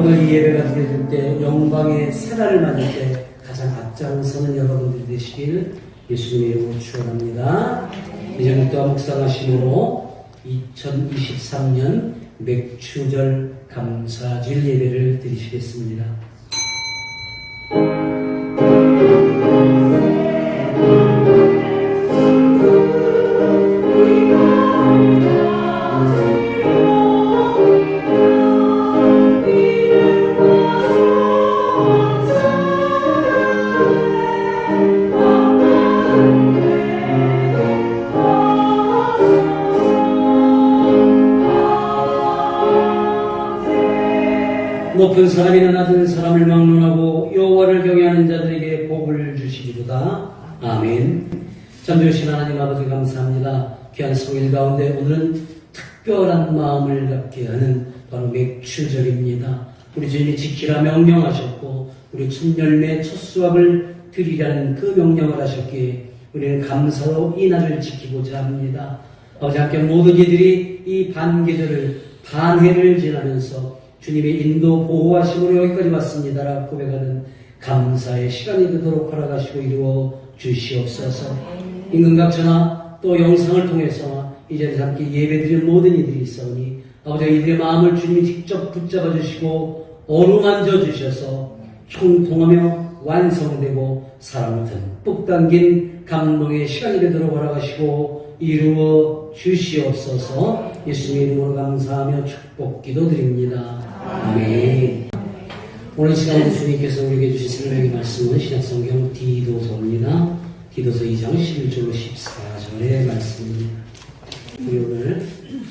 오늘 이 예배가 드려질 때 영광의 새날을 맞을 때 가장 앞장서는 여러분들이 되시길 예수님의 이름으로 축원합니다. 이제부터 묵상하심으로 2023년 맥추절 감사주일 예배를 드리시겠습니다. 높은 사람이나 낮은 사람을 막론하고 여호와를 경외하는 자들에게 복을 주시기로다. 아멘. 잠들으신 하나님 아버지 감사합니다. 귀한 성일 가운데 오늘은 특별한 마음을 갖게 하는 바로 맥추절입니다. 우리 주님이 지키라 명령하셨고 우리 첫 열매 첫 수확을 드리라는 그 명령을 하셨기에 우리는 감사로 이 날을 지키고자 합니다. 아버지 함께 모든 이들이 이 반계절을 반해를 지나면서 주님의 인도 보호하심으로 여기까지 왔습니다라고 고백하는 감사의 시간이 되도록 허락하시고 이루어 주시옵소서. 임금각전화 또 영상을 통해서 이 자리에서 함께 예배드리는 모든 이들이 있사오니 아버지 이들의 마음을 주님이 직접 붙잡아 주시고 어루만져 주셔서 총통하며 완성되고 사랑을 듬뿍 담긴 감동의 시간이 되도록 허락하시고 이루어 주시옵소서. 예수님의 이름으로 감사하며 축복 기도드립니다. 아멘. 오늘 시간에 주님께서 우리에게 주신 생명의 말씀은 신약성경 디도서입니다. 디도서 2장 11절로 14절의 말씀입니다. 우리 오늘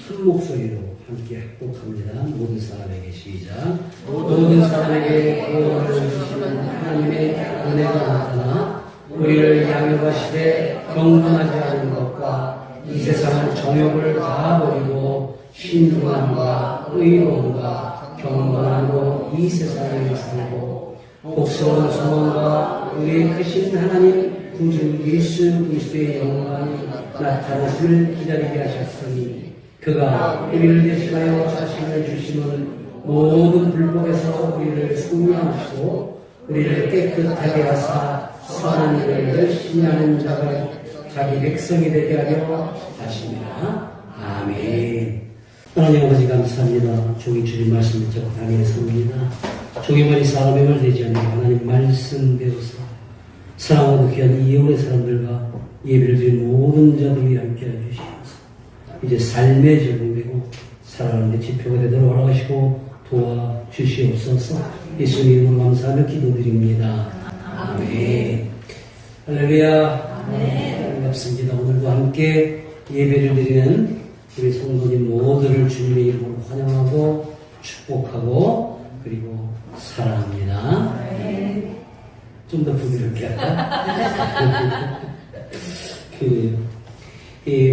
큰 목소리로 함께 합독합니다. 모든 사람에게 시작. 모든 사람에게 구원을 주시는 하나님의 은혜가 나타나 우리를 양육하시되 경건하지 않은 것과 이 세상의 정욕을 다 버리고 신중함과 의로움과 경건하고 이 세상에 살고 복스러운 소망과 우리의 크신 하나님 구주 예수 그리스도의 영광이 나타나심을 기다리게 하셨으니 그가 우리를 대신하여 자신을 주심은 모든 불법에서 우리를 승리하시고 우리를 깨끗하게 하사 선한 일을 열심히 하는 자가 자기 백성이 되게 하려 하십니다. 아멘. 하나님 아버지 감사합니다. 종이 주님 말씀 붙잡고 다니겠습니다. 종이 머리 사람의 말 되지 않는 하나님 말씀 배우사 사랑하고 귀한 이혼의 사람들과 예배를 드린 모든 자들이 함께해 주시옵소서. 이제 삶의 적용되고 살아가는 데 지표가 되도록 허락하시고 도와주시옵소서. 예수님 이름으로 감사하며 기도드립니다. 아멘. 할렐루야. 반갑습니다. 오늘도 함께 예배를 드리는 우리 성도님 모두를 주님의 이름으로 환영하고 축복하고 그리고 사랑합니다. 좀 더 부드럽게 할까?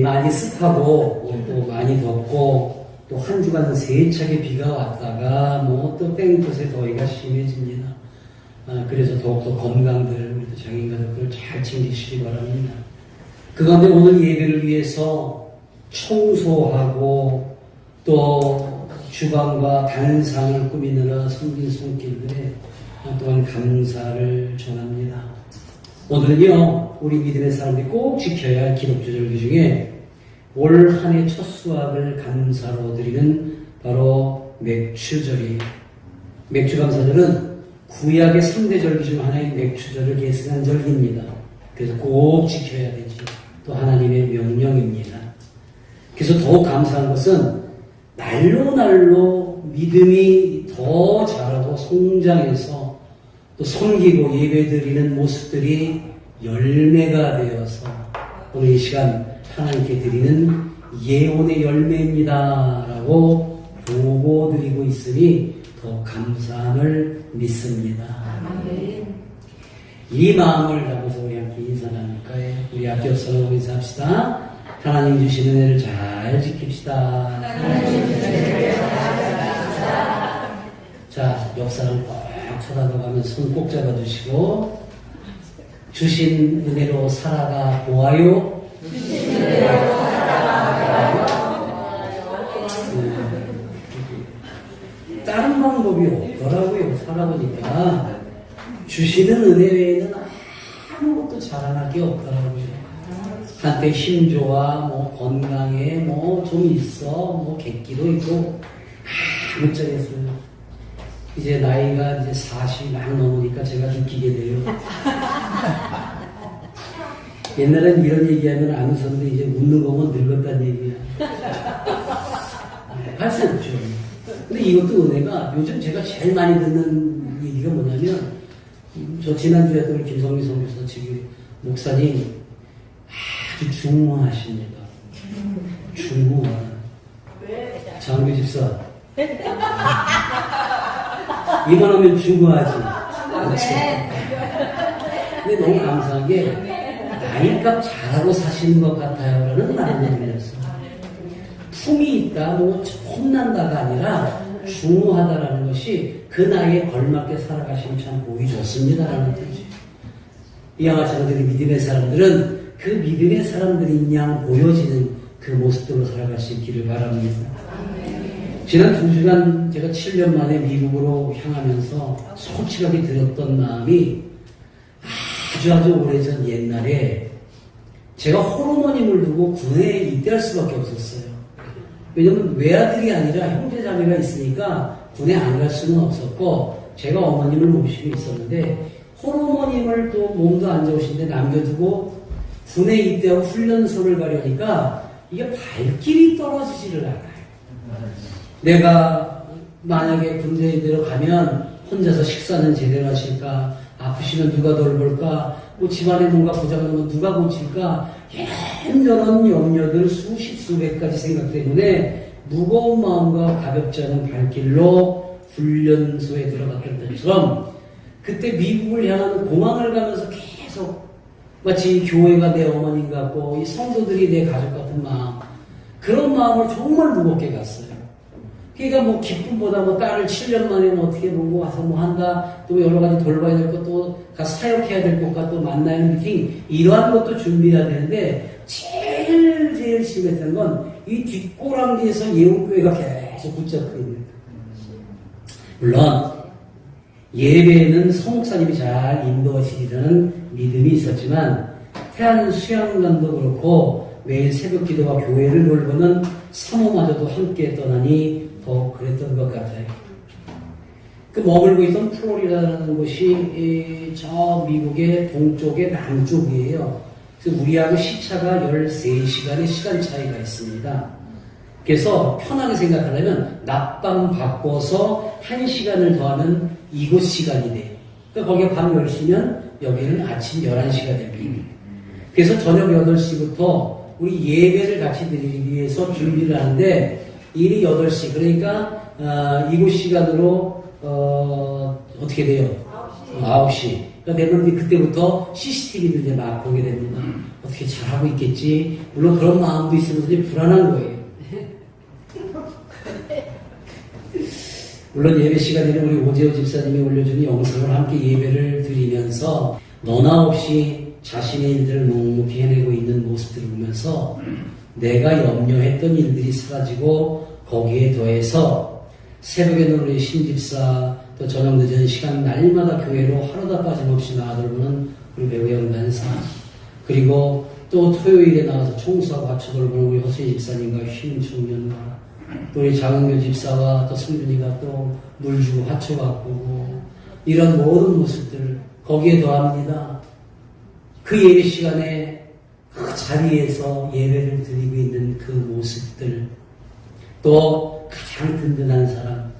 많이 습하고 또 많이 덥고 또 한 주간 세차게 비가 왔다가 뭐 또 땡볕에 더위가 심해집니다. 그래서 더욱더 건강들 우리 장인 가족들 잘 챙기시기 바랍니다. 그 가운데 오늘 예배를 위해서 청소하고 또 주방과 단상을 꾸미느라 섬긴 손길들에 또한 감사를 전합니다. 오늘은요 우리 믿음의 사람들이 꼭 지켜야 할 기독교 절기 중에 올 한 해 첫 수확을 감사로 드리는 바로 맥추절이 맥추감사절은 구약의 3대 절기 중 하나인 맥추절을 계승한 절기입니다. 그래서 꼭 지켜야 되지. 또 하나님의 명령입니다. 그래서 더욱 감사한 것은 날로 믿음이 더 자라고 성장해서 또 섬기고 예배드리는 모습들이 열매가 되어서 오늘 이 시간 하나님께 드리는 예언의 열매입니다 라고 보고드리고 있으니 더 감사함을 믿습니다. 이 마음을 담아서 우리 함께 인사 나눌까요? 우리 앞에 서로 인사합시다. 하나님 주신 은혜를 잘 지킵시다. 자, 옆 사람 꼭 쳐다보가면 손 꼭 잡아주시고 주신 은혜로 살아가 보아요. 다른 방법이 있더라고요. 살아보니까 주시는 은혜 외에는 아무것도 자랑할 게 없더라고요. 한때 힘 좋아, 뭐 건강해, 뭐 좀 있어, 뭐 객기도 있고 아무짝했어요. 이제 나이가 이제 40 막 넘으니까 제가 느끼게 돼요. 옛날엔 이런 얘기하면 안 웃었는데 이제 웃는 거면 늙었다는 얘기야. 할 수 없죠. 근데 이것도 은혜가 요즘 제가 제일 많이 듣는 얘기가 뭐냐면 저 지난주에 또 김성미 선교사 측의 목사님 아주 중후하십니다. 중후한. 장교 집사. 이만하면 중후하지. 그렇지. 근데 너무 감사한 게 나이값 잘하고 사시는 것 같아요. 라는 말을 들렸어요. 품이 있다, 뭐 혼난다가 아니라 중후하다라는 것이 그 나이에 걸맞게 살아가시면 참 보기 좋습니다라는 뜻이에요. 이와 저들이 믿음의 사람들은 그 믿음의 사람들인 양 보여지는 그 모습들로 살아갈 수 있기를 바랍니다. 지난 2주간 제가 7년 만에 미국으로 향하면서 솔직하게 들었던 마음이 아주 오래전 옛날에 제가 호르몬임을 두고 군에 입대할 수밖에 없었어요. 왜냐면 외아들이 아니라 형제자매가 있으니까 군에 안 갈 수는 없었고 제가 어머님을 모시고 있었는데 호르몬임을 또 몸도 안 좋으신데 남겨두고 군에 입대하고 훈련소를 가려니까 이게 발길이 떨어지지를 않아요. 내가 만약에 군대에 들어가면 혼자서 식사는 제대로 하실까? 아프시면 누가 돌볼까? 뭐 집안에 뭔가 고장나면 누가 고칠까? 이런저런 염려들 수십 수백 가지 생각 때문에 무거운 마음과 가볍지 않은 발길로 훈련소에 들어갔던 것처럼 그때 미국을 향하는 공항을 가면서 계속 마치 교회가 내 어머님 같고 이 성도들이 내 가족 같은 마음, 그런 마음을 정말 무겁게 갔어요. 그러니까 뭐 기쁨보다 뭐 딸을 7년 만에 뭐 어떻게 보고 와서 뭐 한다, 또 여러 가지 돌봐야 될 것도 가서 사역해야 될 것과 또 만나는 미팅, 이러한 것도 준비해야 되는데 제일 심했던 건 이 뒷꼬랑지에서 예우교회가 계속 붙잡고 있는 거예요. 물론 예배에는 성목사님이 잘 인도하시리라는 믿음이 있었지만 태안 수양관도 그렇고 매일 새벽 기도와 교회를 돌보는 사모마저도 함께 떠나니 더 그랬던 것 같아요. 그 머물고 있던 플로리다라는 곳이 저 미국의 동쪽의 남쪽이에요. 그래서 우리하고 시차가 13시간의 시간 차이가 있습니다. 그래서 편하게 생각하려면 낮밤 바꿔서 1시간을 더하면 이곳 시간이 돼요. 그러니까 거기가 밤 10시면 여기는 아침 11시가 됩니다. 그래서 저녁 8시부터 우리 예배를 같이 드리기 위해서 준비를 하는데 일이 8시, 그러니까 이곳 시간으로 어떻게 돼요? 9시. 그러니까 되면 그때부터 CCTV를 이제 막 보게 됩니다. 어떻게 잘하고 있겠지? 물론 그런 마음도 있으면서 이제 불안한 거예요. 물론 예배 시간에는 우리 오재호 집사님이 올려준 영상을 함께 예배를 드리면서 너나 없이 자신의 일들을 묵묵히 해내고 있는 모습들을 보면서 내가 염려했던 일들이 사라지고 거기에 더해서 새벽에는 우리 신집사 또 저녁 늦은 시간 날마다 교회로 하루도 빠짐없이 나아돌보는 우리 배우 영단사, 그리고 또 토요일에 나와서 청소하고 화초 돌보는 우리 허수희 집사님과 흰 청년과 또 우리 장은교 집사와 또 승준이가 또 물 주고 화초 바꾸고 이런 모든 모습들 거기에 더합니다. 그 예배 시간에 그 자리에서 예배를 드리고 있는 그 모습들, 또 가장 든든한 사람,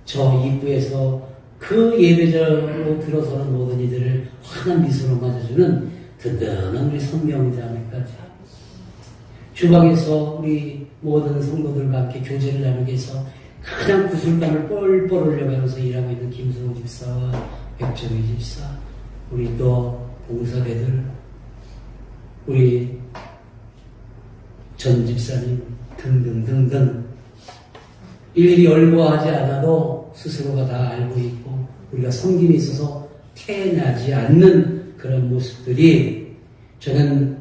저 입구에서 그 예배자로 들어서는 모든 이들을 환한 미소로 맞아주는 든든한 우리 성경자매까지, 주방에서 우리 모든 성도들과 함께 교제를 나누기 위해서 그냥 구슬땀을 뻘뻘 흘려가면서 일하고 있는 김성호 집사와 백정희 집사, 우리 또 봉사배들, 우리 전 집사님 등등등등 일일이 열거하지 않아도 스스로가 다 알고 있고 우리가 섬김에 있어서 태어나지 않는 그런 모습들이 저는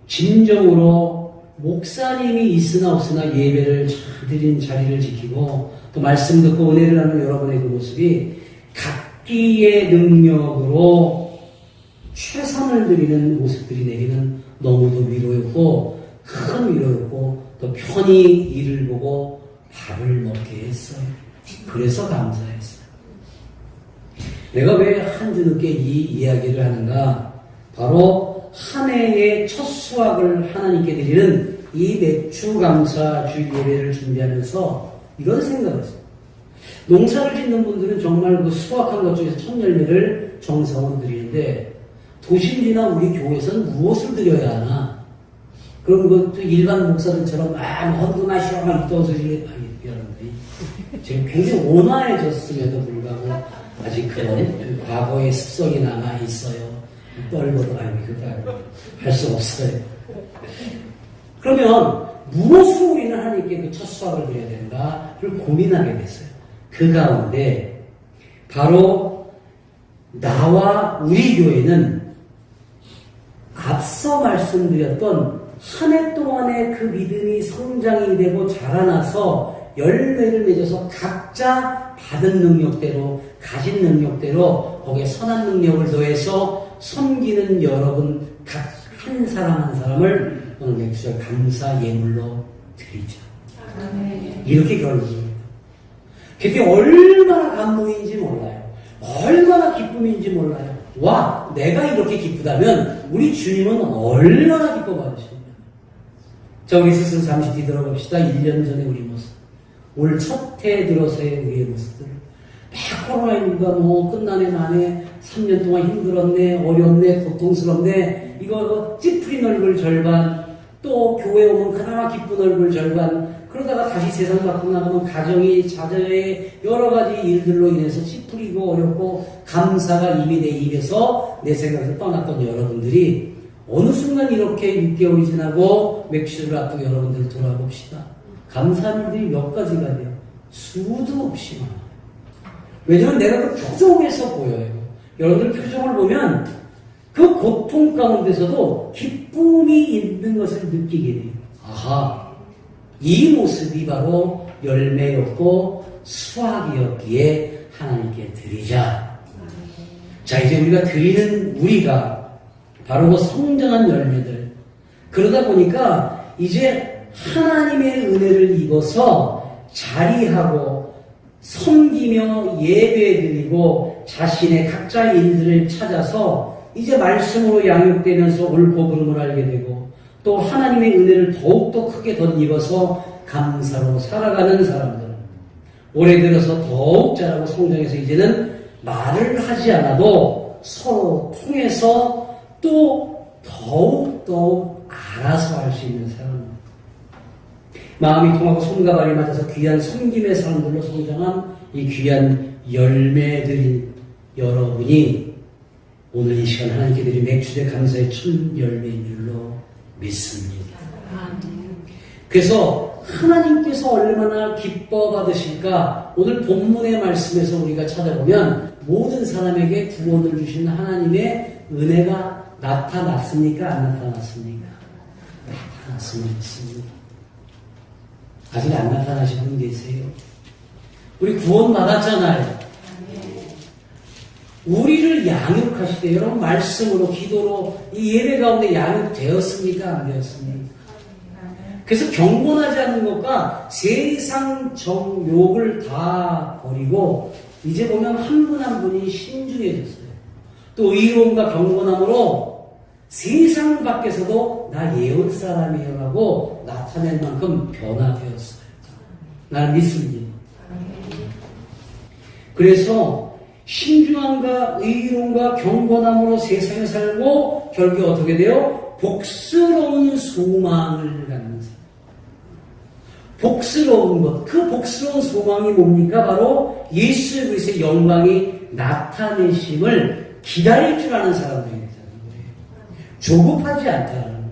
진정으로 목사님이 있으나 없으나 예배를 잘 드린 자리를 지키고 또 말씀 듣고 은혜를 하는 여러분의 그 모습이 각기의 능력으로 최선을 드리는 모습들이 내게는 너무도 위로였고 큰 위로였고 또 편히 이를 보고 밥을 먹게 했어요. 그래서 감사했어요. 내가 왜 한 주 늦게 이 이야기를 하는가? 바로 한 해의 첫 수확을 하나님께 드리는 이 맥주 감사 주 예배를 준비하면서 이런 생각을 했어요. 농사를 짓는 분들은 정말 그 수확한 것 중에서 첫 열매를 정성으로 드리는데 도심지나 우리 교회에서는 무엇을 드려야 하나? 그럼 그것도 일반 목사들처럼 헌금하시오 막 이따 소리 여러분들이 지금 굉장히 온화해졌음에도 불구하고 아직 그런 과거의 습성이 남아 있어요. 떨고도 그거 할 수 없어요. 그러면 무엇으로 우리는 하나님께 그 첫 수확을 드려야 되는가를 고민하게 됐어요. 그 가운데 바로 나와 우리 교회는 앞서 말씀드렸던 한 해 동안의 그 믿음이 성장이 되고 자라나서 열매를 맺어서 각자 받은 능력대로 가진 능력대로 거기에 선한 능력을 더해서 섬기는 여러분 각 한 사람 한 사람을 오늘 맥주절 감사 예물로 드리죠. 이렇게 결론입니다. 그게 얼마나 감동인지 몰라요. 얼마나 기쁨인지 몰라요. 와, 내가 이렇게 기쁘다면 우리 주님은 얼마나 기뻐 받으십니까? 자, 우리 스스로 잠시 뒤돌아봅시다. 1년 전에 우리 모습. 올 첫 해 들어서의 우리의 모습들. 코로나19가 끝나네 마네 3년 동안 힘들었네, 어렵네, 고통스럽네. 이거 찌푸린 얼굴 절반, 또 교회 오면 그나마 기쁜 얼굴 절반, 그러다가 다시 세상 밖으로 나가면 가정이 자녀의 여러 가지 일들로 인해서 찌푸리고 어렵고 감사가 이미 내 입에서 내 생각에서 떠났던 여러분들이 어느 순간 이렇게 6개월이 지나고 맥주를 앞두고 여러분들 돌아봅시다. 감사한 일들이 몇 가지가 돼요. 수도 없이 많아요. 왜냐하면 내가 그 표정에서 보여요. 여러분들 표정을 보면 그 고통 가운데서도 기쁨이 있는 것을 느끼게 돼요. 아하, 이 모습이 바로 열매였고 수확이었기에 하나님께 드리자. 자, 이제 우리가 드리는 우리가 바로 그 성장한 열매들. 그러다 보니까 이제 하나님의 은혜를 입어서 자리하고 섬기며 예배드리고 자신의 각자 일들을 찾아서 이제 말씀으로 양육되면서 옳고 그름을 알게 되고 또 하나님의 은혜를 더욱더 크게 덧입어서 감사로 살아가는 사람들. 올해 들어서 더욱 자라고 성장해서 이제는 말을 하지 않아도 서로 통해서 또 더욱 알아서 할 수 있는 사람. 마음이 통하고 손과 발이 맞아서 귀한 섬김의 사람들로 성장한 이 귀한 열매들인 여러분이 오늘 이 시간 하나님께 드린 맥주제 감사의 첫 열매인 줄로 믿습니다. 그래서 하나님께서 얼마나 기뻐 받으실까 오늘 본문의 말씀에서 우리가 찾아보면 모든 사람에게 구원을 주시는 하나님의 은혜가 나타났습니까? 안 나타났습니까? 나타났습니다. 아직 안 나타나신 분 계세요? 우리 구원 받았잖아요. 우리를 양육하실 때 여러분 말씀으로 기도로 이 예배 가운데 양육되었습니까? 안 되었습니까? 그래서 경건하지 않는 것과 세상 정욕을 다 버리고 이제 보면 한 분 한 분이 신중해졌어요. 또 의로움과 경건함으로 세상 밖에서도 나 예언 사람이라고 나타낼 만큼 변화되었어요. 나는 믿습니다. 그래서 신중함과 의로움과 경건함으로 세상에 살고 결국에 어떻게 돼요? 복스러운 소망을 갖는 사람. 복스러운 것. 그 복스러운 소망이 뭡니까? 바로 예수 그리스도의 영광이 나타내심을 기다릴 줄 아는 사람들이 되는 거예요. 조급하지 않다는 거예요.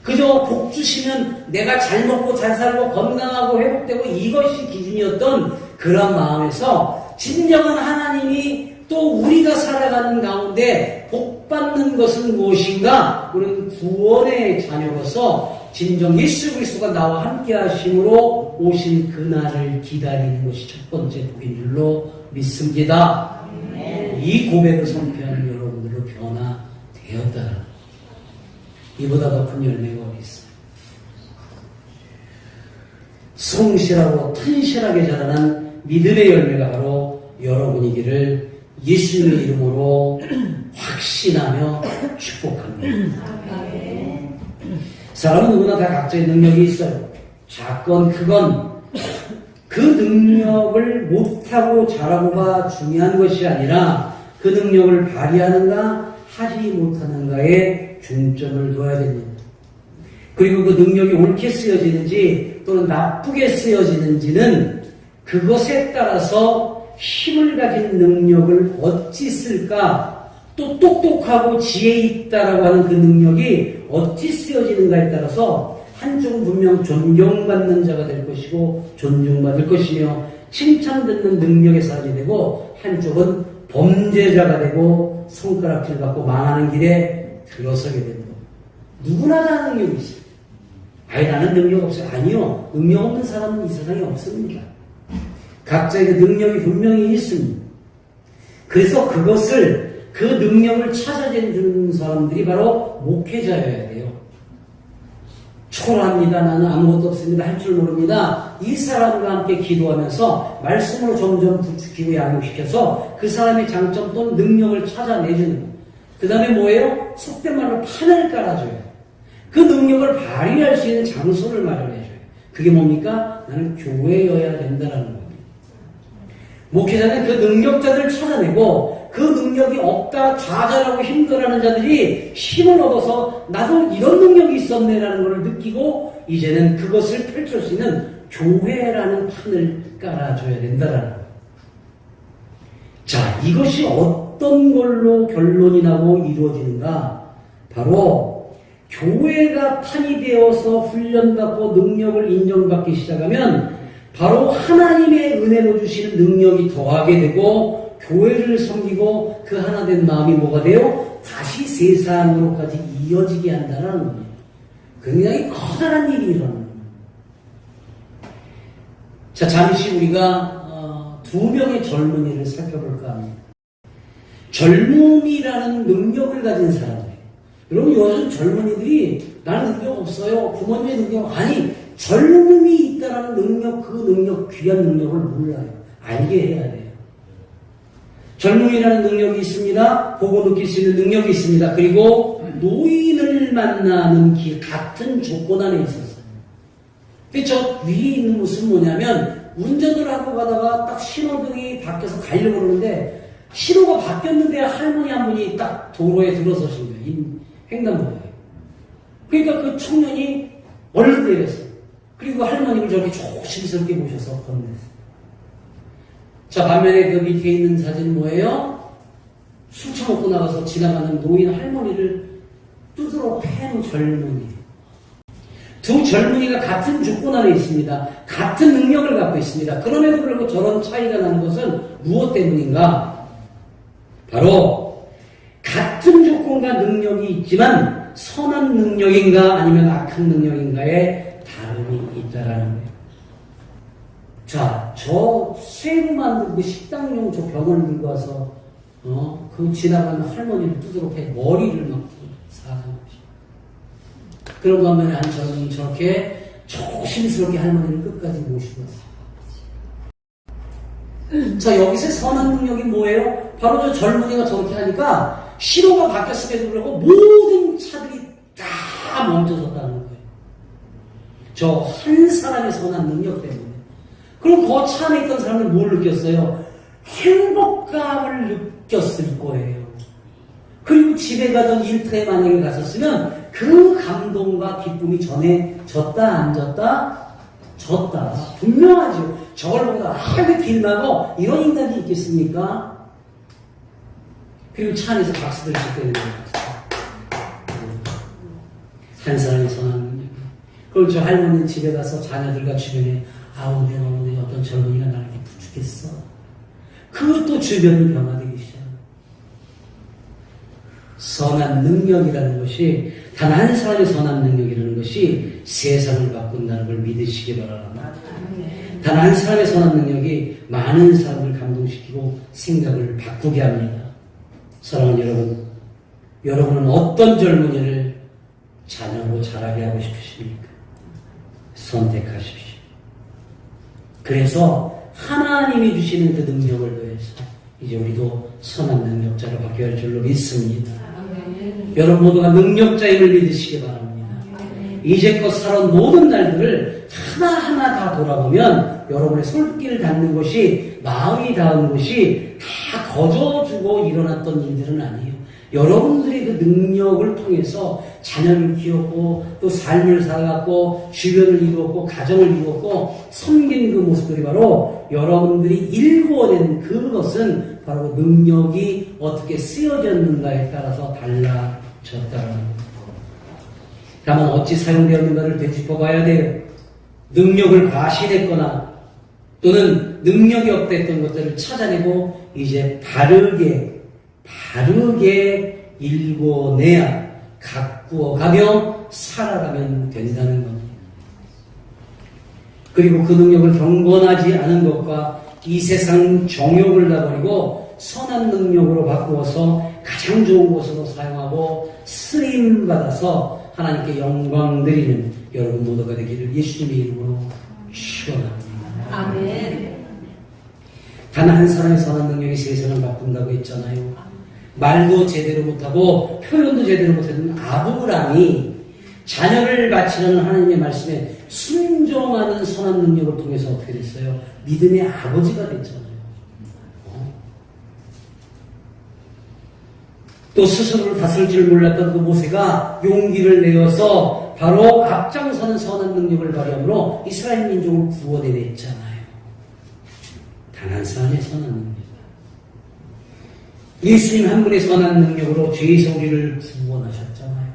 그저 복 주시면 내가 잘 먹고 잘 살고 건강하고 회복되고 이것이 기준이었던 그런 마음에서 진정한 하나님이 또 우리가 살아가는 가운데 복 받는 것은 무엇인가? 우리는 구원의 자녀로서 진정 예수 그리스도가 나와 함께 하심으로 오신 그날을 기다리는 것이 첫 번째 복인 줄로 믿습니다. 이 고백을 선포하는 여러분들로 변화되었다. 이보다 더 큰 열매가 어디 있어요? 성실하고 튼실하게 자라난 믿음의 열매가 바로 여러분이기를 예수님의 이름으로 확신하며 축복합니다. 사람은 누구나 다 각자의 능력이 있어요. 작건 크건 그 능력을 못하고 잘하고가 중요한 것이 아니라 그 능력을 발휘하는가 하지 못하는가에 중점을 둬야 됩니다. 그리고 그 능력이 옳게 쓰여지는지 또는 나쁘게 쓰여지는지는 그것에 따라서 힘을 가진 능력을 어찌 쓸까, 또 똑똑하고 지혜 있다라고 하는 그 능력이 어찌 쓰여지는가에 따라서 한쪽은 분명 존경받는 자가 될 것이고 존중받을 것이며 칭찬받는 능력의 사람이 되고, 한쪽은 범죄자가 되고 손가락질 받고 망하는 길에 들어서게 됩니다. 누구나 다 능력이 있어요. 아니 나는 능력 없어요. 아니요. 능력 없는 사람은 이 세상에 없습니다. 각자의 그 능력이 분명히 있습니다. 그래서 그 능력을 찾아주는 사람들이 바로 목회자여야 돼요. 초라합니다. 나는 아무것도 없습니다. 할 줄 모릅니다. 이 사람과 함께 기도하면서 말씀으로 점점 부추기고 양육시켜서 그 사람의 장점 또는 능력을 찾아내주는 거예요. 그 다음에 뭐예요? 속된 말로 판을 깔아줘요. 그 능력을 발휘할 수 있는 장소를 마련해줘요. 그게 뭡니까? 나는 교회여야 된다는 겁니다. 목회자는 그 능력자들을 찾아내고 그 능력이 없다, 좌절하고 힘들어하는 자들이 힘을 얻어서 나도 이런 능력이 있었네라는 걸 느끼고 이제는 그것을 펼칠 수 있는 교회라는 판을 깔아줘야 된다는 거예요. 자, 이것이 어떤 걸로 결론이 나고 이루어지는가? 바로 교회가 판이 되어서 훈련받고 능력을 인정받기 시작하면 바로 하나님의 은혜로 주시는 능력이 더하게 되고 교회를 섬기고 그 하나 된 마음이 뭐가 돼요? 다시 세상으로까지 이어지게 한다는 겁니다. 굉장히 커다란 일이 일어나는 겁니다. 자, 잠시 우리가 두 명의 젊은이를 살펴볼까 합니다. 젊음이라는 능력을 가진 사람들. 여러분 요즘 젊은이들이 나는 능력 없어요. 부모님의 능력 아니 젊음이 있다라는 능력, 그 능력, 귀한 능력을 몰라요. 알게 해야 돼요. 젊음이라는 능력이 있습니다. 보고 느낄 수 있는 능력이 있습니다. 그리고 노인을 만나는 길, 같은 조건 안에 있었어요. 저 위에 있는 모습은 뭐냐면 운전을 하고 가다가 딱 신호등이 바뀌어서 가려고 그러는데 신호가 바뀌었는데 할머니 한 분이 딱 도로에 들어서신 거예요. 횡단보도에. 그러니까 그 청년이 얼굴에였어요. 그리고 할머니를 저렇게 조심스럽게 모셔서 건넸어요. 자, 반면에 그 밑에 있는 사진은 뭐예요? 술 처먹고 나가서 지나가는 노인 할머니를 두드러 패는 젊은이. 두 젊은이가 같은 조건 안에 있습니다. 같은 능력을 갖고 있습니다. 그럼에도 불구하고 저런 차이가 나는 것은 무엇 때문인가? 바로 같은 조건과 능력이 있지만 선한 능력인가 아니면 악한 능력인가에 다름이 있다라는 거예요. 자, 저 새로 만든 그 식당용 저 병을 들고 와서 그 지나가는 할머니를 두드러 패 머리를 막 사는 것이. 그런 반면에 한 젊은이 저렇게 조심스럽게 할머니를 끝까지 모시고 왔어요. 자, 여기서 선한 능력이 뭐예요? 바로 저 젊은이가 저렇게 하니까 신호가 바뀌었음에도 불구하고 모든 차들이 다 멈춰섰다는 거예요. 저 한 사람의 선한 능력 때문에. 그럼 그 차 안에 있던 사람은 뭘 느꼈어요? 행복감을 느꼈을 거예요. 그리고 집에 가던 일터에 만약에 갔었으면 그 감동과 기쁨이 전해졌다 안 졌다? 졌다. 분명하죠. 저걸 보고 아주 빌나고 이런 인간이 있겠습니까? 그리고 차 안에서 박수들 칠 때는 한 사람이 선한 능력. 그럼 저 할머니는 집에 가서 자녀들과 주변에 아우 내가 오늘 어떤 젊은이가 나를 이렇게 부축했어. 그것도 주변을 변화되기 시작합니다. 선한 능력이라는 것이 단 한 사람의 선한 능력이라는 것이 세상을 바꾼다는 걸 믿으시기 바랍니다. 단 한 사람의 선한 능력이 많은 사람을 감동시키고 생각을 바꾸게 합니다. 사랑하는 여러분, 여러분은 어떤 젊은이를 자녀로 자라게 하고 싶으십니까? 선택하십시오. 그래서 하나님이 주시는 그 능력을 더해서 이제 우리도 선한 능력자로 바뀌어야 할 줄로 믿습니다. 여러분 모두가 능력자임을 믿으시기 바랍니다. 이제껏 살아온 모든 날들을 하나하나 다 돌아보면 여러분의 손길을 닿는 것이, 마음이 닿은 것이 다 거저주고 일어났던 일들은 아니에요. 여러분들의 그 능력을 통해서 자녀를 키웠고 또 삶을 살았고 주변을 이루었고 가정을 이루었고 섬긴 그 모습들이 바로 여러분들이 일궈낸 그것은 바로 능력이 어떻게 쓰여졌는가에 따라서 달라졌다는 겁니다. 다만 어찌 사용되었는가를 되짚어 봐야 돼요. 능력을 과신했거나 또는 능력이 없댔던 것들을 찾아내고 이제 바르게 일궈내야 가꾸어가며 살아가면 된다는 겁니다. 그리고 그 능력을 경건하지 않은 것과 이 세상 정욕을 놔버리고 선한 능력으로 바꾸어서 가장 좋은 곳으로 사용하고 쓰임받아서 하나님께 영광 드리는 여러분 모두가 되기를 예수님의 이름으로 축원합니다. 아멘. 단 한 사람의 선한 능력이 세상을 바꾼다고 했잖아요. 말도 제대로 못하고 표현도 제대로 못하는 아브라함이 자녀를 바치려는 하나님의 말씀에 순종하는 선한 능력을 통해서 어떻게 됐어요? 믿음의 아버지가 됐잖아요. 또 스스로를 다스릴 줄 몰랐던 그 모세가 용기를 내어서 바로 앞장서는 선한 능력을 발휘함으로 이스라엘 민족을 구원해냈잖아요. 단 한 사람의 선한 능력. 예수님 한 분의 선한 능력으로 죄에서 우리를 구원하셨잖아요.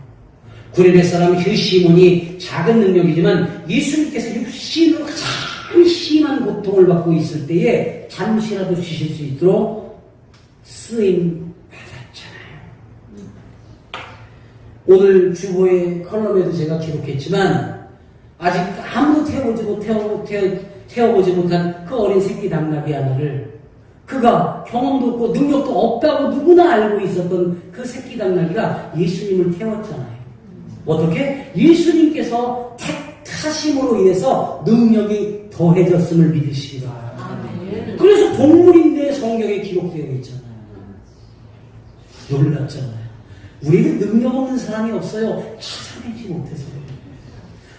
구레네 사람 시몬이 작은 능력이지만 예수님께서 육신으로 가장 심한 고통을 받고 있을 때에 잠시라도 쉬실 수 있도록 쓰임 받았잖아요. 오늘 주보의 컬럼에도 제가 기록했지만 아직 아무도 태워보지 못한 그 어린 새끼 당나귀 하나를 그가 경험도 없고 능력도 없다고 누구나 알고 있었던 그 새끼 당나귀가 예수님을 태웠잖아요. 어떻게? 예수님께서 택하심으로 인해서 능력이 더해졌음을 믿으시기 바랍니다. 그래서 동물인데 성경에 기록되어 있잖아요. 놀랍잖아요. 우리는 능력 없는 사람이 없어요. 찾아내지 못해서요.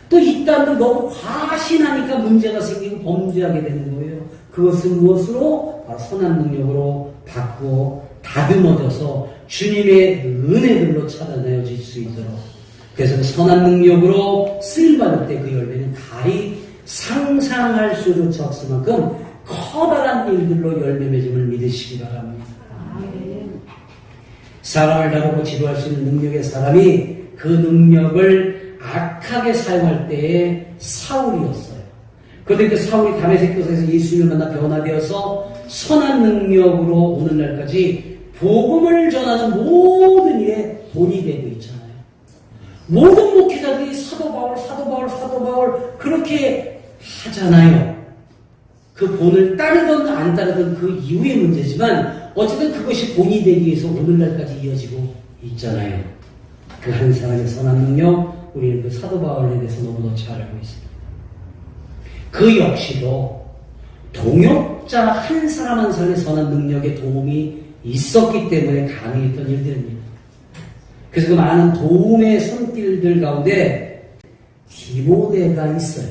또 이딴들 너무 과신하니까 문제가 생기고 범죄하게 되는 거예요. 그것은 무엇으로? 바로 선한 능력으로 바꾸어 다듬어져서 주님의 은혜들로 찾아내어질 수 있도록. 그래서 그 선한 능력으로 쓰임받을 때 그 열매는 달이 상상할 수조차 없을 만큼 커다란 일들로 열매 맺음을 믿으시기 바랍니다. 사람을 다루고 지도할 수 있는 능력의 사람이 그 능력을 악하게 사용할 때에 사울이었어요. 그런데 그 사울이 다메섹에서 예수님을 만나 변화되어서 선한 능력으로 오늘날까지 복음을 전하는 모든 일에 본이 되고 있잖아요. 모든 목회자들이 사도 바울 그렇게 하잖아요. 그 본을 따르든 안 따르든 그 이후의 문제지만 어쨌든 그것이 본이 되기 위해서 오늘날까지 이어지고 있잖아요. 그 한 사람의 선한 능력, 우리는 그 사도 바울에 대해서 너무도 잘 알고 있습니다. 그 역시도 동역자 한 사람 한 사람의 선한 능력에 도움이 있었기 때문에 가능했던 일들입니다. 그래서 그 많은 도움의 손길들 가운데 디모데가 있어요.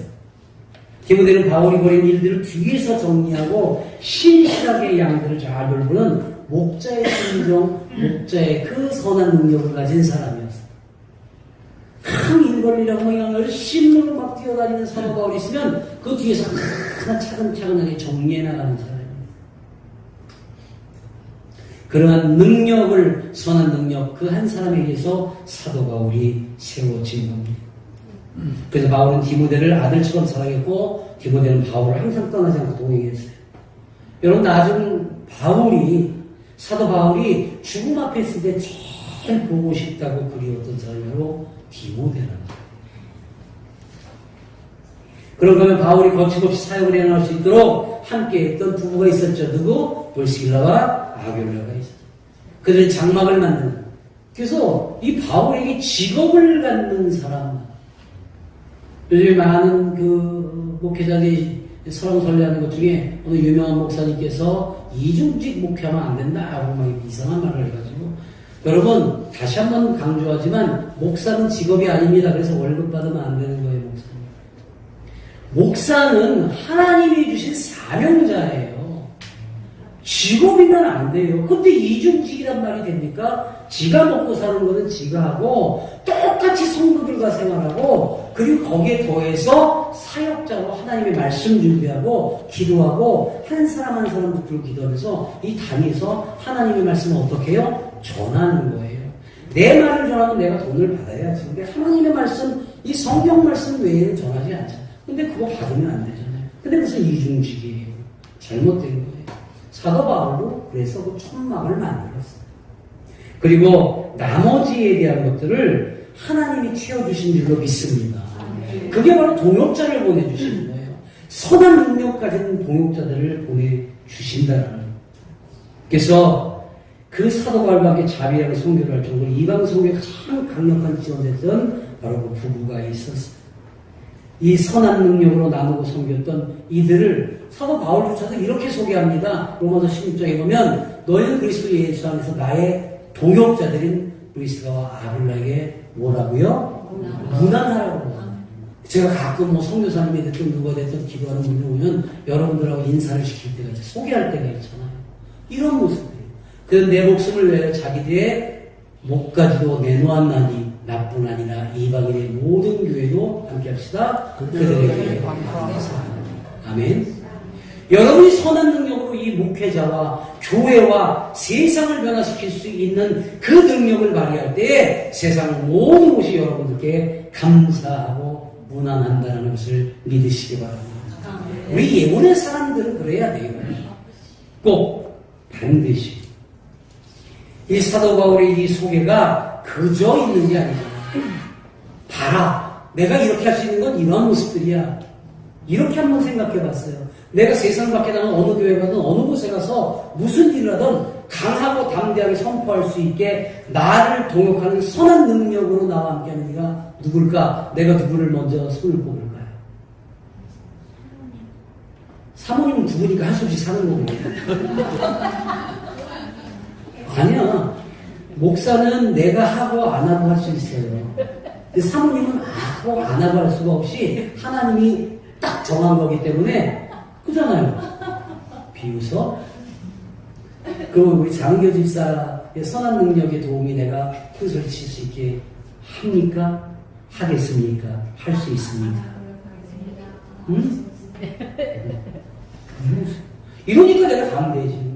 디모데는 바울이 벌인 일들을 뒤에서 정리하고 신실하게 양들을 잘 돌보는 목자의 심정, 목자의 그 선한 능력을 가진 사람이었어요. 큰 일벌리라고 그냥 열심히 막 뛰어다니는 사도 바울이 있으면 그 뒤에서 하나 차근차근하게 정리해 나가는 사람입니다. 그러한 능력을, 선한 능력, 그 한 사람에게서 사도 바울이 세워진 겁니다. 그래서 바울은 디모데를 아들처럼 사랑했고 디모데는 바울을 항상 떠나지 않고 동행했어요. 여러분 나중 사도 바울이 죽음 앞에 있을 때 제일 보고 싶다고 그리웠던 사람이 바로 디모데라는 거예요. 그런가 하면 바울이 거침없이 사역을 해나갈 수 있도록 함께 했던 부부가 있었죠. 누구? 브리스길라와 아굴라가 있었죠. 그들은 장막을 만드는. 그래서 이 바울에게 직업을 갖는 사람, 요즘 많은 그 목회자들이 설왕설래하는 것 중에 어느 유명한 목사님께서 이중직 목회하면 안 된다 하고 막 이상한 말을 해가지고, 여러분 다시 한번 강조하지만 목사는 직업이 아닙니다. 그래서 월급 받으면 안 되는 거예요. 목사는 하나님이 주신 사명자예요. 직업이면 안 돼요. 근데 이중직이란 말이 됩니까? 지가 먹고 사는 거는 지가 하고 똑같이 성도들과 생활하고, 그리고 거기에 더해서 사역자로 하나님의 말씀 준비하고 기도하고 한 사람 한 사람 붙들고 기도하면서 이 단위에서 하나님의 말씀을 어떻게 해요? 전하는 거예요. 내 말을 전하면 내가 돈을 받아야지. 근데 하나님의 말씀, 이 성경 말씀 외에는 전하지 않잖아요. 근데 그거 받으면 안 되잖아요. 근데 무슨 이중직이에요. 잘못된 거예요. 사도 바울도 그래서 그 천막을 만들었어요. 그리고 나머지에 대한 것들을 하나님이 채워주신 줄로 믿습니다. 그게 바로 동역자를 보내주시는 거예요. 선한 능력 가진 동역자들을 보내주신다는 거예요. 그래서 그 사도 바울과 함께 자비하고 선교를 할 정도로 이방 선교에 가장 강력한 지원했던 바로 그 부부가 있었어요. 이 선한 능력으로 나누고 섬겼던 이들을 사도 바울조차도 이렇게 소개합니다. 로마서 16장에 보면 너희는 그리스도 예수 안에서 나의 동역자들인 브리스가와 아굴라에게 뭐라고요? 문안하라고. 제가 가끔 뭐 선교사님이 됐든 누가 됐든 기도하는 분이 오면 여러분들하고 인사를 시킬 때가 있죠. 소개할 때가 있잖아요. 이런 모습이에요. 그래서 내 목숨을 위하여 자기들의 목까지도 내놓았나니 나뿐 아니라 이방인의 모든 교회도 함께 합시다. 그들에게 아멘. 여러분이 선한 능력으로 이 목회자와 교회와 세상을 변화시킬 수 있는 그 능력을 발휘할 때 세상 모든 곳이 여러분들께 감사하고 문안한다는 것을 믿으시기 바랍니다. 우리 예언의 사람들은 그래야 돼요. 꼭 반드시. 이 사도 바울의 이 소개가 그저 있는 게 아니잖아요. 봐라, 내가 이렇게 할 수 있는 건 이런 모습들이야. 이렇게 한번 생각해 봤어요. 내가 세상 밖에 나가는 어느 교회 가든 어느 곳에 가서 무슨 일을 하든 강하고 담대하게 선포할 수 있게 나를 동역하는 선한 능력으로 나와 함께하는 이가 누굴까? 내가 누구를 먼저 손을 꼽을까요? 사모님은 죽으니까 할 수 없이 사는 거고. 아니야. 목사는 내가 하고 안 하고 할 수 있어요. 근데 사모님은 하고 안 하고 할 수가 없이 하나님이 딱 정한 거기 때문에 그잖아요. 비웃어? 그럼 우리 장교 집사의 선한 능력의 도움이 내가 큰 소리 칠 수 있게 합니까? 하겠습니까? 할 수 있습니까? 응? 이러니까 내가 담대해지.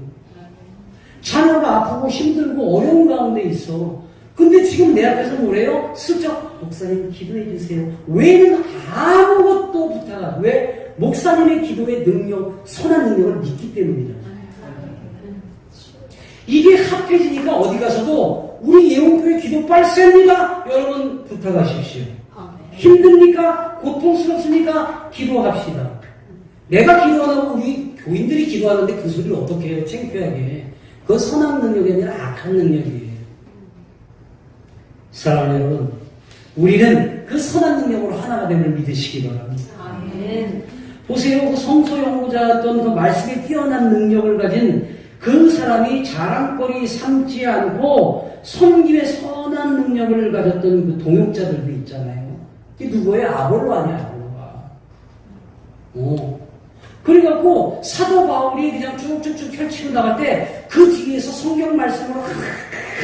자녀가 아프고 힘들고 어려운 가운데 있어. 근데 지금 내 앞에서 뭐래요? 슬쩍 목사님 기도해 주세요. 왜는 아무것도 부탁 안. 왜? 목사님의 기도의 능력, 선한 능력을 믿기 때문이잖아요. 이게 합해지니까 어디 가서도 우리 예원교회 기도 빨셉니다. 여러분 부탁하십시오. 힘듭니까? 고통스럽습니까? 기도합시다. 내가 기도하다고 우리 교인들이 기도하는데 그 소리를 어떻게 해요? 창피하게. 그건 선한 능력이 아니라 악한 능력이에요. 사랑하는 여러분, 우리는 그 선한 능력으로 하나가 됨을 믿으시기 바랍니다. 아멘. 보세요. 그 성소 연구자였던 그 말씀에 뛰어난 능력을 가진 그 사람이 자랑거리 삼지 않고 섬김의 선한 능력을 가졌던 그 동역자들도 있잖아요. 그게 누구예요? 아볼로 아니야, 아볼로가. 그래갖고 사도 바울이 그냥 쭉쭉쭉 펼치고 나갈 때 그 뒤에서 성경 말씀으로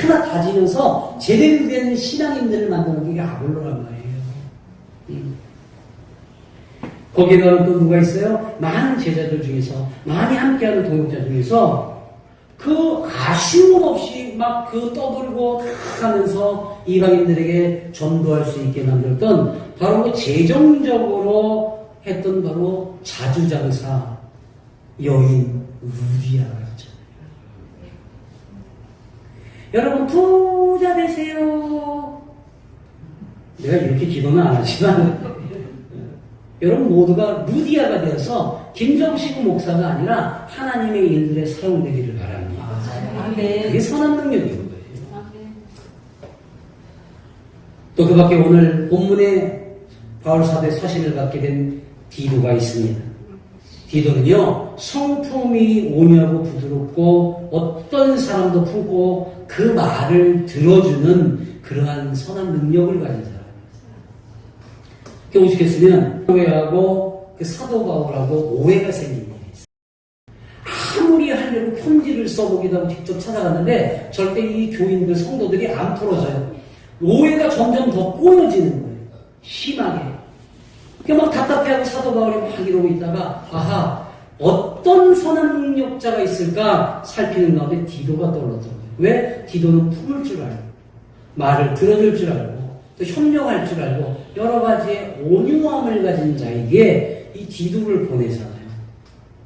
하나 다지면서 제대로 된 신앙인들을 만드는 게 아볼로란 말이에요. 거기에는 또 누가 있어요? 많은 제자들 중에서, 많이 함께하는 동역자 중에서 그 아쉬움 없이 막 그 떠들고 하면서 이방인들에게 전도할 수 있게 만들었던 바로 그 재정적으로 했던 바로 자주장사 여인 루디아가 있잖아요. 여러분 부자 되세요. 내가 이렇게 기도는 안 하지만 여러분 모두가 루디아가 되어서 김정식 목사가 아니라 하나님의 일들에 사용되기를 바랍니다. 그게 선한 능력인 거예요. 또 그 밖에 오늘 본문에 바울 사도의 서신을 갖게 된 디도가 있습니다. 디도는요, 성품이 온유하고 부드럽고 어떤 사람도 품고 그 말을 들어주는 그러한 선한 능력을 가진 사람입니다. 오죽했으면 교회하고 그 사도 바울하고 오해가 생긴 일이 있어요. 아무리 하려고 편지를 써보기도 하고 직접 찾아갔는데 절대 이 교인들 성도들이 안 풀어져요. 오해가 점점 더 꼬여지는 거예요. 심하게. 막 답답해하고 사도 바울이 막 이러고 있다가 아하, 어떤 선한 능력자가 있을까 살피는 가운데 디도가 떠올랐더라고요. 왜? 디도는 품을 줄 알고 말을 들어줄 줄 알고 또 협력할 줄 알고 여러 가지의 온유함을 가진 자에게 이 디도를 보내잖아요.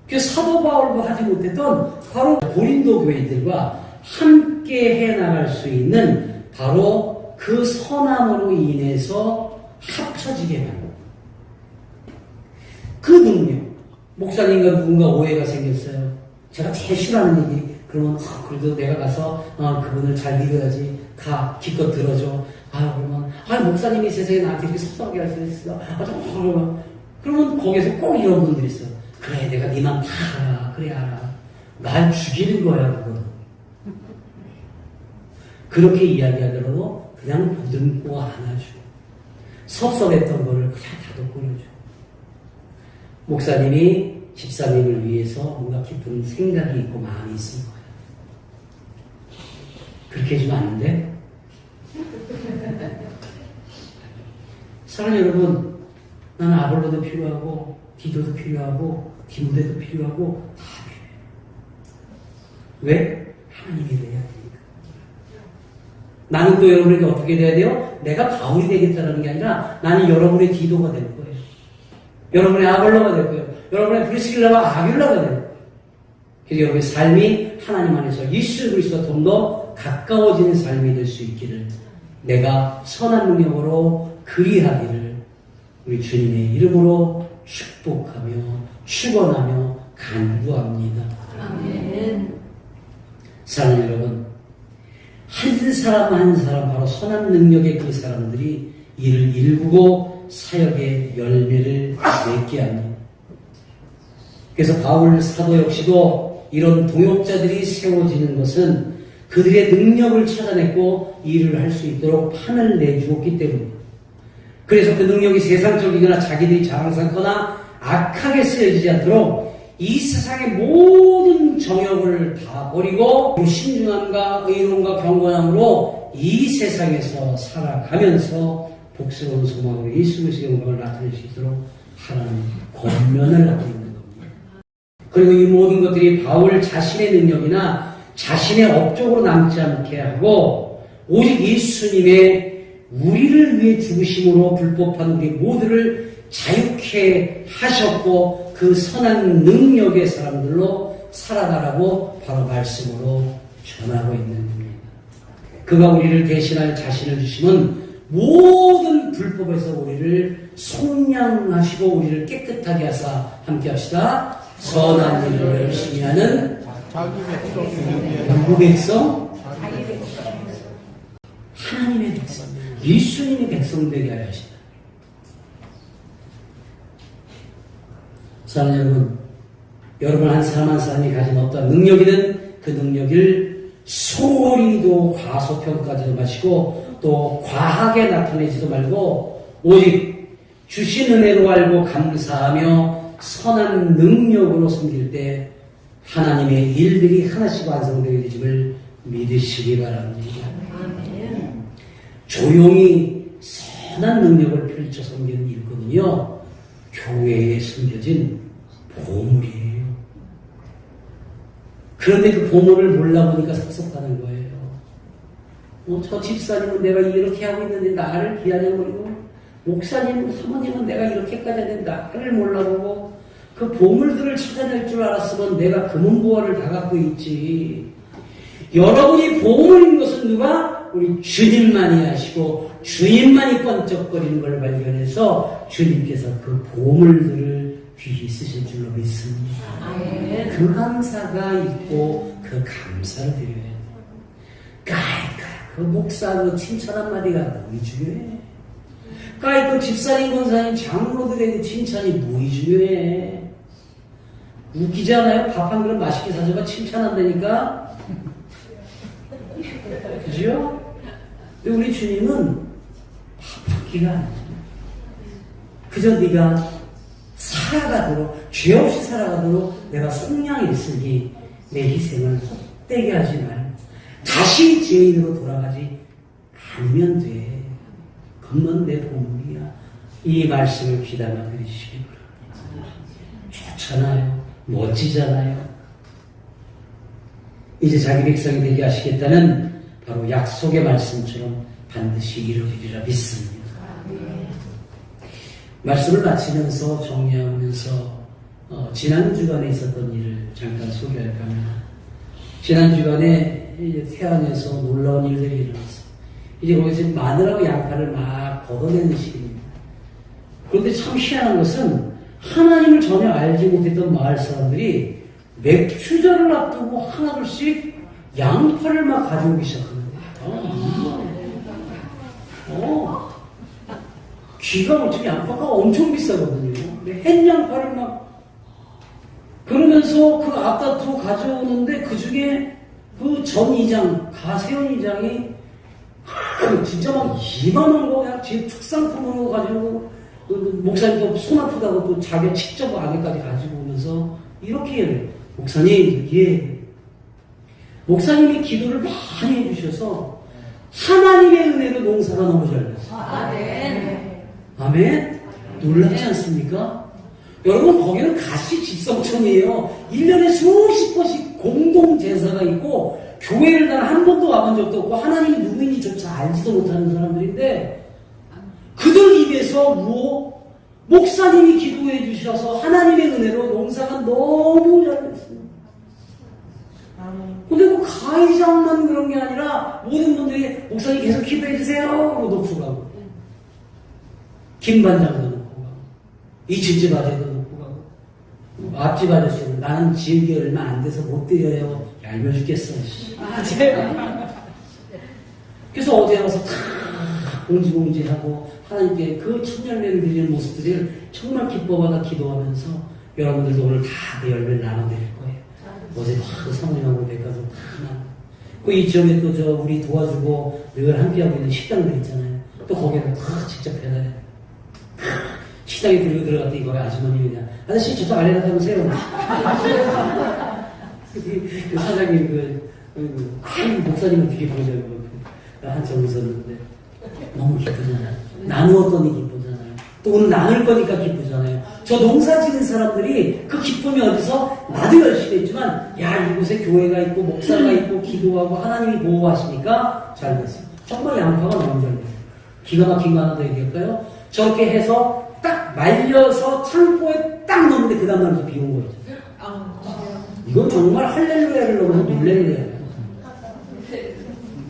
그래서 사도 바울도 하지 못했던 바로 고린도 교회들과 함께 해나갈 수 있는 바로 그 선함으로 인해서 합쳐지게 만든 그 능력. 목사님과 누군가 오해가 생겼어요. 제가 제일 싫어하는 얘기. 그러면 그래도 내가 가서 그분을 잘 믿어야지. 가 기껏 들어줘. 그러면 목사님이 세상에 나한테 이렇게 속상하게 할 수 있어. 그러면 거기서 꼭 이런 분들이 있어요. 그래, 내가 네 맘 다 알아. 그래, 알아. 날 죽이는 거야, 그건. 그렇게 이야기하더라도 그냥 보듬고 안아주고 섭섭했던 거를 그냥 다독거려주고 목사님이 집사님을 위해서 뭔가 깊은 생각이 있고 마음이 있을 거예요. 그렇게 해주면 안 돼? 사랑하는 여러분, 나는 아볼로도 필요하고 디도도 필요하고 디모데도 필요하고 다 필요해요. 왜? 하나님이 돼야 되니까. 나는 또 여러분에게 어떻게 돼야 돼요? 내가 바울이 되겠다는 게 아니라 나는 여러분의 디도가 될 거예요. 여러분의 아볼로가 될 거예요. 여러분의 브리스길라와 아귤라가 될 거예요. 그래서 여러분의 삶이 하나님 안에서 예수 그리스도와 좀 더 가까워지는 삶이 될 수 있기를 내가 선한 능력으로 그리하기를 우리 주님의 이름으로 축복하며 축원하며 간구합니다. 아멘. 사랑하는 여러분, 한 사람 한 사람 바로 선한 능력의 그 사람들이 이를 일구고 사역의 열매를 맺게 합니다. 그래서 바울 사도 역시도 이런 동역자들이 세워지는 것은 그들의 능력을 찾아냈고 일을 할 수 있도록 판을 내주었기 때문입니다. 그래서 그 능력이 세상적이거나 자기들이 자랑 삼거나 악하게 쓰여지지 않도록 이 세상의 모든 정욕을 다 버리고 신중함과 의로움과 경건함으로 이 세상에서 살아가면서 복스러운 소망으로 예수 그리스도의 영광을 나타낼 수 있도록 하나님 권면을 하고 있는 겁니다. 그리고 이 모든 것들이 바울 자신의 능력이나 자신의 업적으로 남지 않게 하고 오직 예수님의 우리를 위해 죽으심으로 불법한 우리 모두를 자유케 하셨고 그 선한 능력의 사람들로 살아가라고 바로 말씀으로 전하고 있는 겁니다. 그가 우리를 대신할 자신을 주심은 모든 불법에서 우리를 속량하시고 우리를 깨끗하게 하사 함께 합시다. 선한 일을 열심히 하는 자기 백성, 누구 백성? 하나님의 백성, 예수님의 백성 되게 하여 하시다. 사랑하는 여러분 한 사람 한 사람이 가진 어떤 능력이든 그 능력을 소홀히도 과소평가하지 마시고 또 과하게 나타내지도 말고 오직 주신 은혜로 알고 감사하며 선한 능력으로 섬길 때 하나님의 일들이 하나씩 완성되게 되심을 믿으시기 바랍니다. 아멘. 조용히 선한 능력을 펼쳐 섬기는 일거든요. 교회에 숨겨진 보물이에요. 그런데 그 보물을 몰라보니까 섭섭하는 거예요. 저 집사님은 내가 이렇게 하고 있는데 나를 비아냥거리고 목사님, 사모님은 내가 이렇게까지 했는데 나를 몰라보고 그 보물들을 찾아낼 줄 알았으면 내가 금은보화를 다 갖고 있지. 여러분이 보물인 것은 누가? 우리 주님만이 아시고 주님만이 번쩍거리는 걸 발견해서 주님께서 그 보물들을 귀히 쓰실 줄로 믿습니다. 그 감사가 있고 그 감사를 드려야 돼. 그 목사 그 칭찬 한마디가 너무 중요해. 그 집사님, 권사님, 장로들에게 칭찬이 뭐이 중요해. 웃기지 않아요? 밥 한 그릇 맛있게 사줘봐 칭찬한다니까. 그죠? 근데 우리 주님은 바쁘기가 아니야. 그저 네가 살아가도록, 죄 없이 살아가도록 내가 속량이 있으니 내 희생을 헛되게 하지 말고 다시 죄인으로 돌아가지 않으면 돼. 그건 내 보물이야. 이 말씀을 귀담아 들으시기 바랍니다. 좋잖아요. 멋지잖아요. 이제 자기 백성이 되게 하시겠다는 바로 약속의 말씀처럼 반드시 이루어지리라 믿습니다. 말씀을 마치면서 정리하면서 지난 주간에 있었던 일을 잠깐 소개할까 합니다. 지난 주간에 태안에서 놀라운 일들이 일어났어요. 이제 거기서 마늘하고 양파를 막 걷어내는 시기입니다. 그런데 참 희한한 것은 하나님을 전혀 알지 못했던 마을 사람들이 맥주절을 앞두고 하나둘씩 양파를 막 가져오기 시작하는 거예요. 기가 막히게 양파가 엄청 비싸거든요. 햇양파를 막 그러면서 그 앞다투어 가져오는데 그 중에 그 전 이장, 가세현 이장이 진짜 막 이만한 거 그냥 제 특상품으로 가지고 목사님도 손 아프다고 또 자기 직접 아내까지 가지고 오면서 이렇게 해요. 목사님, 예. 목사님이 기도를 많이 해주셔서 하나님의 은혜로 농사가 너무 잘 됐어요. 아멘. 아멘. 놀랍지 않습니까? 여러분, 거기는 가시 집성촌이에요. 1년에 수십 번씩 공동 제사가 있고 교회를 단 한 번도 와본 적도 없고 하나님이 누구인지조차 알지도 못하는 사람들인데 그들 입에서 목사님이 기도해 주셔서 하나님의 은혜로 농사가 너무 잘 됐습니다. 근데 그 가이장만 그런 게 아니라 모든 분들이 목사님 계속 기도해 주세요 하고 놓고 가고 김반장도 놓고 가고 이집집 아재도 놓고 가고 앞집 아저씨는 나는 지은 얼마 안 돼서 못 드려요. 얄미워 죽겠어. 그래서 어제 와서 다 공지하고 하나님께 그 천열매를 드리는 모습들을 정말 기뻐받아 기도하면서 여러분들도 오늘 다 그 열매를 나눠드릴 거예요. 어제 다 사모님하고 백가서 다 그 이 지역에 또 저 우리 도와주고 늘 함께하고 있는 식당들 있잖아요. 또 거기에다 다 직접 배달해. 식당에 들어갔더니 거기 아주머님이 그냥 아저씨 저쪽 아래로 가면 세요. 그 사장님 목사님은 되게 보셔요. 한참 웃었는데 너무 기쁘잖아요. 나누었더니 기쁘잖아요. 또 오늘 나눌 거니까 기쁘잖아요. 저 농사 지는 사람들이 그 기쁨이 어디서 나도 열심히 했지만 야 이곳에 교회가 있고 목사가 있고 기도하고 하나님이 보호하시니까 잘 됐어요. 정말 양파가 너무 잘 됐어요. 기가 막힌 거 하나 더 얘기할까요? 저렇게 해서 딱 말려서 창고에 딱 넣는데 그 다음날부터 비 온 거죠. 이건 정말 할렐루야를 넘어서 놀렐루야예요.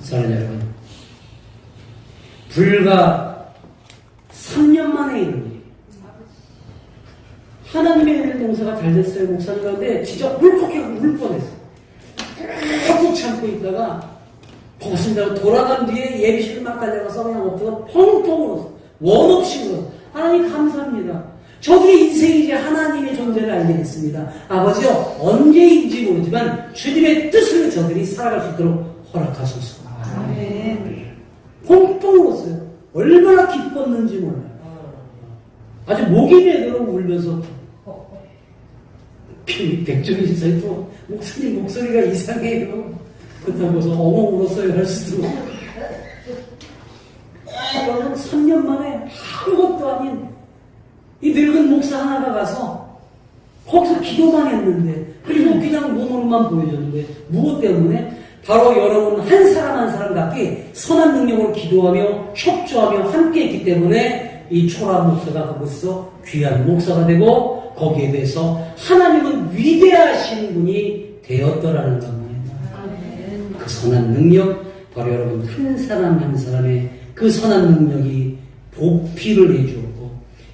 사랑하는 여러분, 불과 3년 만에 이룬 일이에요. 하나님의 은혜 농사가 잘 됐어요. 목사님 가운데 진짜 울컥해서 울 뻔했어요. 계속 참고 있다가 벗은다고 돌아간 뒤에 예비실 막 달려가서 그냥 엎드려 펑펑 울었어요. 원 없이 울었어요. 하나님 감사합니다. 저들의 인생이 이제 하나님의 존재를 알게 됐습니다. 아버지요, 언제인지 모르지만 주님의 뜻을 저들이 살아갈 수 있도록 허락하소서. 아멘. 펑펑 울었어요. 얼마나 기뻤는지 몰라요. 아주 목이 메도록 울면서 백종희 집사님 또 목사님 목소리가 이상해요. 그렇다고 해서 어머 울었어요 할 수도. 여러분 3년 만에 아무것도 아닌 이 늙은 목사 하나가 가서 거기서 기도만 했는데 그리고 그냥 몸으로만 보여줬는데 무엇 때문에? 바로 여러분 한 사람 한 사람 갖게 선한 능력으로 기도하며 협조하며 함께했기 때문에 이 초라 목사가 그곳에서 귀한 목사가 되고 거기에 대해서 하나님은 위대하신 분이 되었더라는 겁니다. 그 선한 능력 바로 여러분 한 사람 한 사람의 그 선한 능력이 보필을 해주었고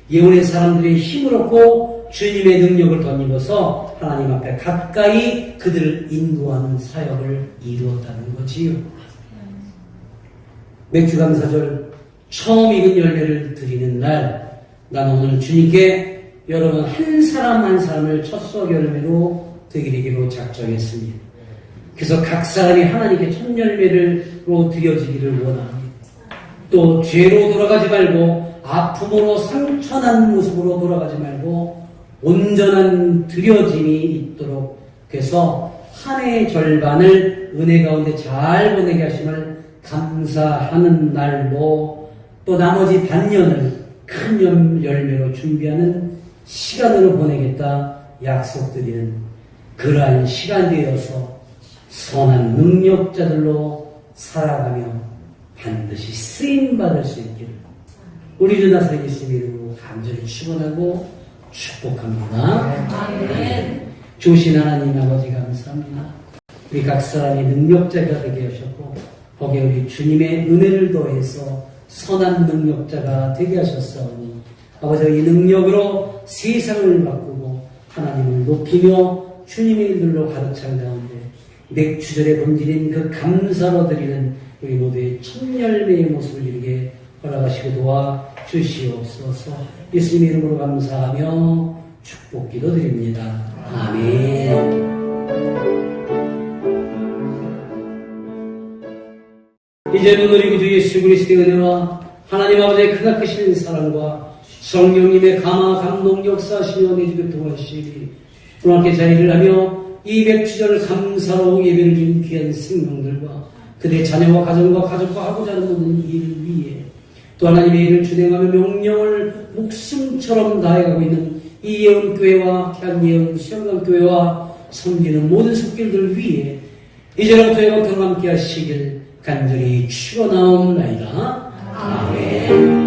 예언의 사람들의 힘을 얻고 주님의 능력을 덧입어서 하나님 앞에 가까이 그들을 인도하는 사역을 이루었다는 거지요. 맥주감사절 처음 익은 열매를 드리는 날, 나는 오늘 주님께 여러분 한 사람 한 사람을 첫 수확 열매로 드리기로 작정했습니다. 그래서 각 사람이 하나님께 첫 열매로 드려지기를 원합니다. 또 죄로 돌아가지 말고 아픔으로 상처난 모습으로 돌아가지 말고 온전한 드려짐이 있도록 해서 한 해의 절반을 은혜 가운데 잘 보내게 하심을 감사하는 날로 또 나머지 반년을 큰 열매로 준비하는 시간으로 보내겠다 약속드리는 그러한 시간되어서 선한 능력자들로 살아가며 반드시 쓰임받을 수 있기를 우리 주 나사렛 예수님의 이름으로 간절히 축원하고 축복합니다. 아멘. 주신 하나님 아버지 감사합니다. 우리 각 사람이 능력자가 되게 하셨고 거기에 우리 주님의 은혜를 더해서 선한 능력자가 되게 하셨사오니 아버지 이 능력으로 세상을 바꾸고 하나님을 높이며 주님의 일들로 가득 찬 가운데 맥주절의 본질인 그 감사로 드리는 우리 모두의 첫 열매의 모습을 이루게 허락하시고 도와 주시옵소서. 예수님의 이름으로 감사하며 축복 기도드립니다. 아멘. 이제는 우리 구주 예수 그리스도의 은혜와 하나님 아버지의 크나크신 사랑과 성령님의 감화 감동 역사하시며 내주를 도와주시니 오늘 함께 자리를 하며 이 맥주절 감사로 예배를 준 귀한 생명들과 그들의 자녀와 가정과 가족과 하고자 하는 모든 일을 위해 또 하나님의 일을 준행하며 명령을 목숨처럼 다해가고 있는 이 예언교회와 향예언 수영강교회와 섬기는 모든 속길들 위해 이제로부터 영원토록 함께 하시길 간절히 축원하옵나이다. 아멘.